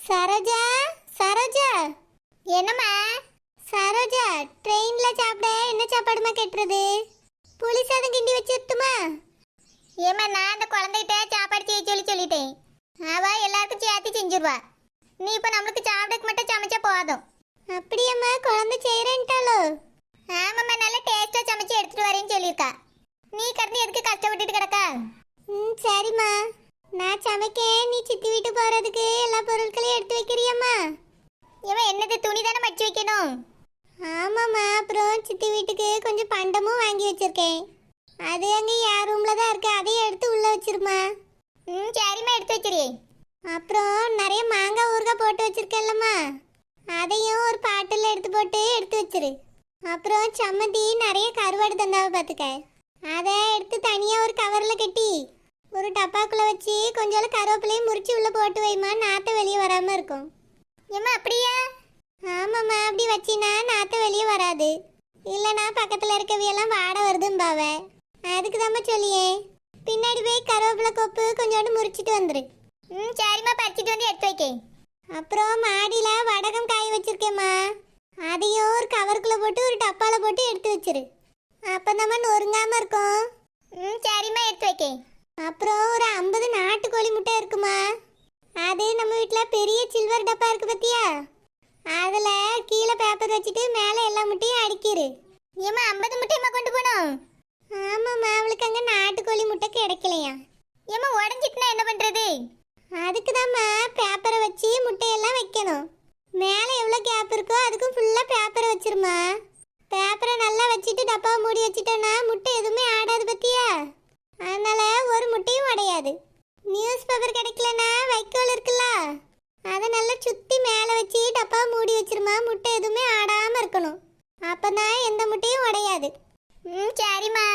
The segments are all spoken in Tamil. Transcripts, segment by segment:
சரோஜா, சரோஜா. என்னம்மா? சரோஜா, ட்ரெயின்ல சாப்பிட என்ன சாப்பாடுமா கேட்டுறது? புளி சாதம் கிண்டி வச்சிருட்டுமா? ஏமா, நான் அந்த குழந்தைகிட்ட சாப்பாடு செய்ய சொல்லிட்டேன். அவ எல்லாருக்கும் சேர்த்து செஞ்சிருவா. நீ இப்ப நம்மளுக்கு சாப்பிடக்கு மட்டும் சமைச்சா போதும். அப்படியம்மா, குழந்தை செய்யறேன்ட்டாலோ? ஆமாம்மா, நல்ல டேஸ்டா சமைச்சு எடுத்துட்டு வரேன்னு சொல்லியிருக்கா. நீ கடந்து எதுக்கு கஷ்டப்பட்டுட்டு கிடக்கா? சரிம்மா, நான் சமைக்கேன். நீ சித்தி வீட்டு போறதுக்கு எல்லா பொருட்களையும் எடுத்து வைக்கிறியம்மா? இவன் என்னது, துணி தானே மடிச்சு வைக்கணும்? ஆமாம்மா, அப்புறம் சித்தி வீட்டுக்கு கொஞ்சம் பண்டமும் வாங்கி வச்சிருக்கேன். அது அங்கே யார் ரூம்ல தான் இருக்கு, அதையும் எடுத்து உள்ள வச்சிருமா. சரிம்மா, எடுத்து வச்சிரு. அப்புறம் நிறைய மாங்காய் ஊறுகாய் போட்டு வச்சிருக்கேன்லம்மா, அதையும் ஒரு பாட்டில் எடுத்து வச்சிரு. அப்புறம் சம்மந்தி நிறைய கருவாடு தந்தாவை பார்த்துக்க, அதை எடுத்து தனியாக ஒரு கவரில் கட்டி ஒரு டப்பாக்குள்ளே வச்சு கொஞ்சம் கருவேப்பிலையும் முறிச்சு உள்ளே போட்டு வைமா, நாற்ற வெளியே வராமல் இருக்கும். ஏம்மா அப்படியா? ஆமாம்மா, அப்படி வச்சினா நாற்ற வெளியே வராது. இல்லைனா பக்கத்தில் இருக்கவையெல்லாம் வாடை வருதும்பாவ. அதுக்கு தாம்மா சொல்லியே. பின்னாடி போய் கருவேப்பிலை கொப்பு கொஞ்சோண்டு முறிச்சிட்டு வந்துரு. சரிம்மா, பறிச்சிட்டு வந்து எடுத்து வைக்க. அப்புறம் மாடியில் வடகம் காய வச்சிருக்கேம்மா, அதையும் ஒரு கவருக்குள்ளே போட்டு ஒரு டப்பாவில் போட்டு எடுத்து வச்சிரு. அப்போ நம்ம நொறுங்காமல் இருக்கும். சரிம்மா, எடுத்து வைக்க. அப்புறம் ஒரு 50 நாட்டுக்கோழி முட்டை இருக்குமா, அது நம்ம வீட்டில் பெரிய சில்வர் டப்பா இருக்கு பத்தியா, அதில் கீழே பேப்பர் வச்சுட்டு மேலே எல்லா முட்டையும் அடிக்கிரு. ஏம்மா, 50 முட்டையம்மா கொண்டு போனோம்? ஆமாம்மா, அவளுக்கு அங்கே நாட்டுக்கோழி முட்டை கிடைக்கலையா. ஏம்மா, உடஞ்சிட்டுனா என்ன பண்ணுறது? அதுக்கு தாம்மா பேப்பரை வச்சு முட்டையெல்லாம் வைக்கணும். மேலே எவ்வளோ கேப் இருக்கோ அதுக்கும் ஃபுல்லாக பேப்பரை வச்சிருமா. பேப்பரை நல்லா வச்சுட்டு டப்பாவை மூடி வச்சுட்டோன்னா முட்டை எதுவுமே ஆடாது பத்தியா, அதனால ஒரு முட்டையும் உடையாது. நியூஸ் பேப்பர் கிடைக்கலன்னா வைக்கோல் இருக்குல்ல, அதை நல்லா சுற்றி மேலே வச்சு டப்பாவை மூடி வச்சிருமா, முட்டை எதுவுமே ஆடாமல் இருக்கணும். அப்போ தான் எந்த முட்டையும் உடையாது. சரிம்மா.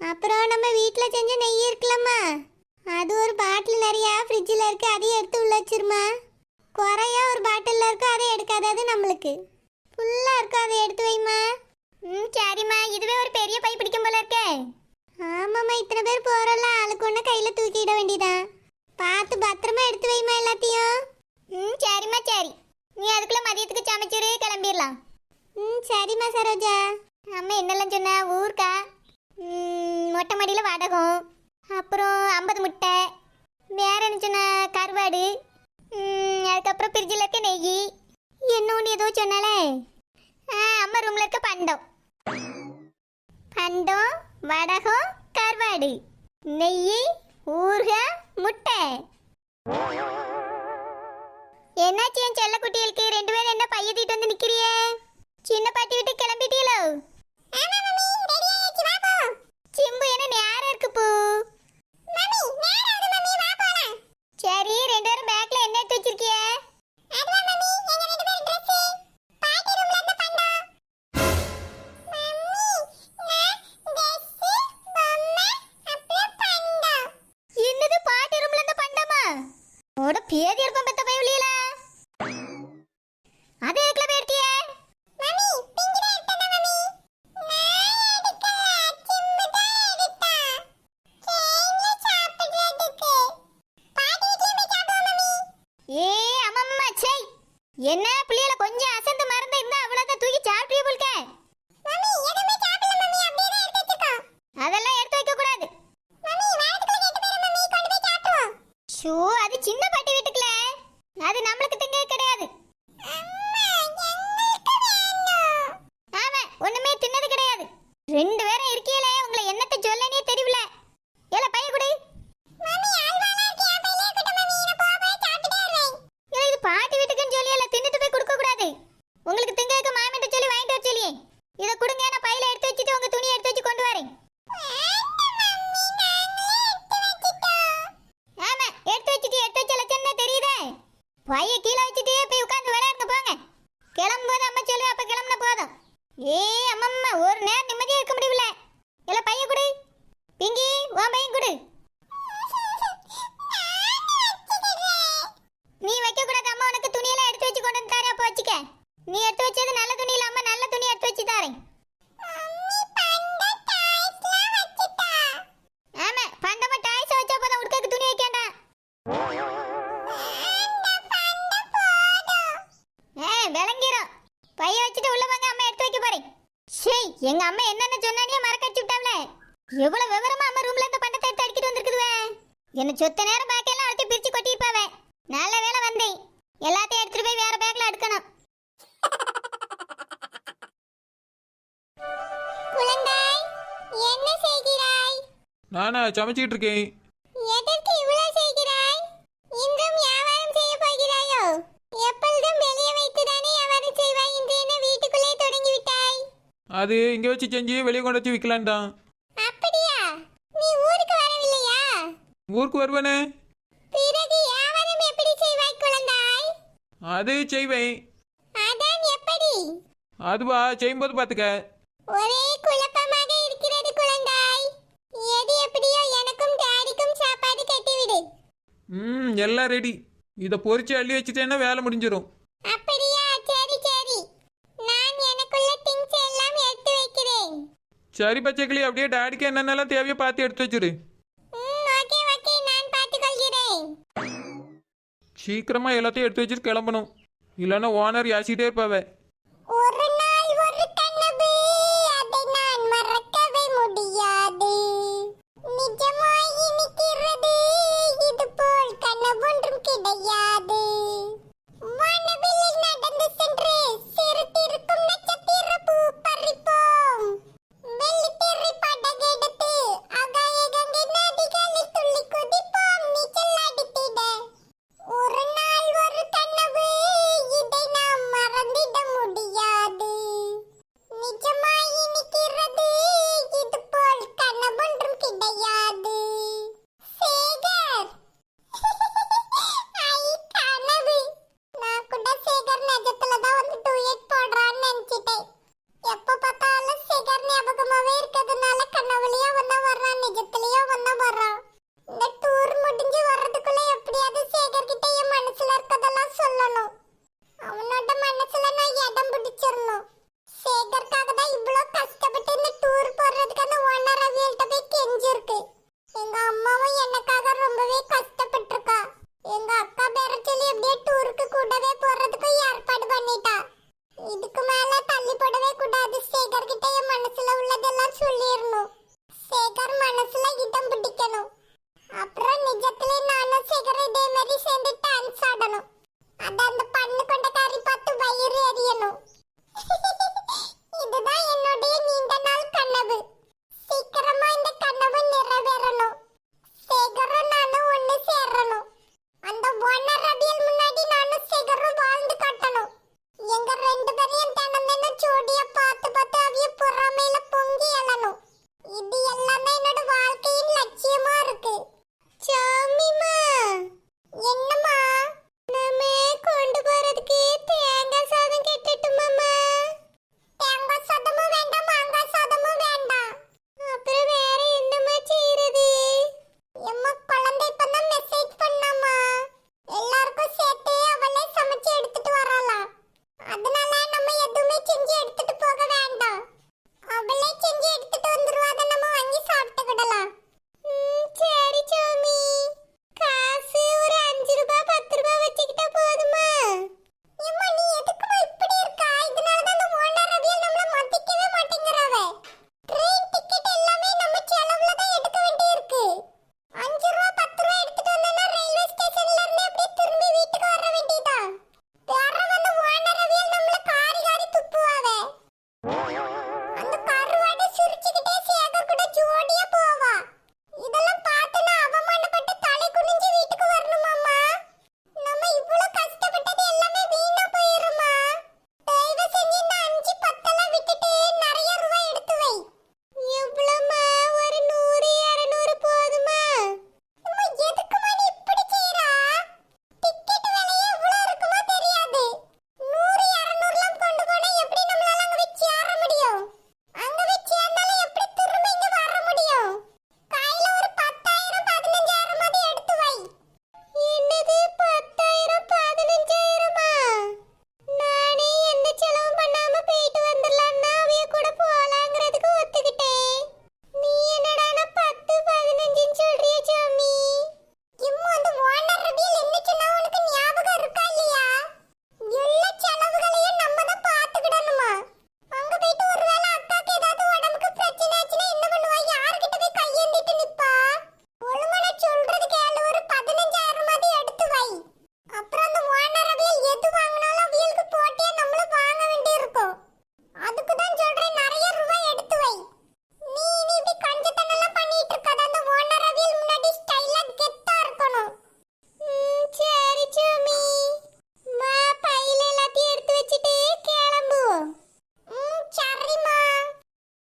அப்புறம் நம்ம வீட்டில் செஞ்ச நெய் இருக்கலாமா, அது ஒரு பாட்டில் நிறையா ஃப்ரிட்ஜில் இருக்கு, அதையும் எடுத்து உள்ள வச்சிருமா. குறையா ஒரு பாட்டிலில் இருக்கும், அதை எடுக்காதது நம்மளுக்கு ஃபுல்லாக இருக்கும், அதை எடுத்து வைமா. சரிம்மா, இதுவே ஒரு பெரிய பை பிடிக்கும் போல இருக்கே. ஆமாம்மா, இத்தனை பேர் போகிறோம்ல, ஆளுக்கு ஒன்று கையில் தூக்கிட வேண்டியதான். பார்த்து பத்திரமா எடுத்து வைமா எல்லாத்தையும். சரிம்மா, சரி. நீ அதுக்குள்ளே மதியத்துக்கு சமைச்சிரு, கிளம்பிடலாம். சரிம்மா சரோஜா. அம்மா என்னெல்லாம் சொன்னா? ஊர்க்கா, மொட்டை மாடியில் வடகம், அப்புறம் 50 முட்டை, வேற என்ன சொன்ன, கருவாடு, அதுக்கப்புறம் ஃப்ரிட்ஜில் இருக்க நெய், இன்னொன்று ஏதோ சொன்னாலே. அம்மா ரூமில் இருக்க பண்டம், வடகம், கருவாடு, நெய், ஊறுகாய், முட்டை. என்னாச்சு என் செல்ல குட்டிகளுக்கு? 2 பேரும் என்ன பைய தீட்டு வந்து நிக்கிறியே? சின்ன பாட்டி விட்டு கிளம்பிட்டீங்களோ? சிம்பு, என்ன நேரம் இருக்கு பூ? சரி, 2 பேரும் பேக்ல என்ன எடுத்து வச்சிருக்கிய? என்னது, பாட்டி ரூம்ல இருந்து பண்டமா? ஓட பேதி இருப்பம் பெத்த பையலியல. அதே எக்ல பேர்த்தியே? மம்மி, பிங்கி தான் எடுத்தா மம்மி. நான் எடுக்கல, சிம்பு தான் எடுத்தா. ட்ரெயின்ல சாப்பிடுறதுக்கு. பாட்டி வீட்லயே போய் சாப்பிடுவோம் மம்மி. அம்மம்மா, சை. என்ன புள்ளியல கொஞ்சம் அசந்து மறந்து இருந்தா அவ்வளவுதான் தூக்கி சாப்பிட்டியே போல்க. மம்மி, எதுமே சாப்பிடல மம்மி, அப்படியே தான் எடுத்து வச்சிருக்கோம். அதெல்லாம் எடுத்து வைக்க கூடாது மம்மி. வாரத்துக்குள்ள கேட்டு போற மம்மி, கொண்டு போய் சாப்பிடுவோம். ஷோ, அது சின்ன பாட்டி வீட்டுக்குல, அது நம்மளுக்கு திங்க கிடையாது. அம்மா, எங்களுக்கு வேணும். ஆமா, ஒண்ணுமே தின்னது கிடையாது. 2 பேரும் இருக்கீங்களே, உங்களை என்னத்தை சொல்லனே தெரியல. ஏல பைய குடு. மம்மி, ஆல்வாலா இருக்கே, பையிலே குடு மம்மி, நான் போய் சாப்பிட்டுட்டே வரேன். ஏல, இது பாட்டி வீட்டுக்குன்னு சொல்லியல, தின்னுட்டு போய் கொடுக்க கூடாது. உங்களுக்கு திங்கக்கு மாமிட்ட சொல்லி வாங்கிட்டு வர சொல்லி. இத குடுங்க, நான் பையில எடுத்து வச்சிட்டு உங்க துணி எடுத்து வச்சு கொண்டு வரேன். ஆமா, எடுத்து வச்ச லட்சணம் தெரியுதே. பைய கீழே வச்சுட்டே போய் உட்கார்ந்து விளையாடுங்க போங்க. கிளம்பும்போது அம்மா சொல்லுவேன், அப்ப கிளம்புனா போதும். அம்மம்மா, ஒரு நேரம் நிம்மதியா இருக்க முடியல. இல்ல பைய குடு. பிங்கி, உன் பையன் குடு. நீ வைக்க கூடாது, அம்மா உனக்கு துணியெல்லாம் எடுத்து வச்சு கொண்டு வந்து தரேன், அப்போ வச்சுக்க. நீ எடுத்து வச்சது நல்ல துணி இல்லாம நல்ல துணி எடுத்து வச்சு தரேன். ஆமா, பண்டமா டாய்ஸ் வச்சா போதும், உடுக்கக்கு துணி வைக்கண்டா. எங்க அம்மா என்னென்ன சொன்னானே மறக்கடிச்சு விட்டாவல. எவ்வளவு விவரமா அம்மா ரூம்ல இந்த பண்டத்தை எடுத்து அடிக்கிட்டு வந்திருக்குதுவே. என்ன சொத்த நேரம் பேக்கெல்லாம் அடுத்து பிரிச்சு கொட்டிருப்பாவே. நல்ல வேளை வந்தேன். எல்லாத்தையும் எடுத்துட்டு போய் வேற பேக்ல அடுக்கணும். குழந்தாய், என்ன செய்கிறாய்? நானா சமைச்சிட்டு இருக்கேன். எதற்கு இவ்வளவு செய்கிறாய்? இன்றும் வியாபாரம் செய்ய போகிறாயோ? எப்பொழுதும் வெளியே வைத்துதானே வியாபாரம் செய்வாய். இன்று என்ன வீட்டுக்குள்ளே தொடங்கி விட்டாய்? அது இங்க வச்சு செஞ்சு வெளியே கொண்டு வச்சு விற்கலான் தான். அப்படியா? நீ ஊருக்கு வரவில்லையா? ஊருக்கு வருவேனே. பிறகு வியாபாரம் எப்படி செய்வாய் குழந்தாய்? அது செய்வேன். அதான் எப்படி? அதுவா செய்யும்போது பார்த்துக்க. ஒரே குழப்பமாக இருக்கிறது குழந்தாய். எது எப்படியோ எனக்கும் டாடிக்கும் சாப்பாடு கட்டிவிடு. எல்லாம் ரெடி. இதை பொரிச்சு அள்ளி வச்சுட்டேன்னா வேலை முடிஞ்சிடும். அப்படியா? சரி சரி, நான் எனக்குள்ள திங்ஸ் எல்லாம் எடுத்து வைக்கிறேன். சரி பச்சைக்கிளி, அப்படியே டாடிக்கு என்னென்னலாம் தேவையோ பார்த்து எடுத்து வச்சிரு. ஓகே ஓகே, நான் பார்த்துக்கொள்கிறேன். சீக்கிரமா எல்லாத்தையும் எடுத்து வச்சுட்டு கிளம்பணும். இல்லைன்னா ஓனர் யாசிட்டே இருப்பாவே. ஒரு நாள் ஒரு கனவு, அதை நான் மறக்கவே முடியாது. நிஜமாய் இனிக்கிறது, இது போல் கனவொன்றும் கிடையாது.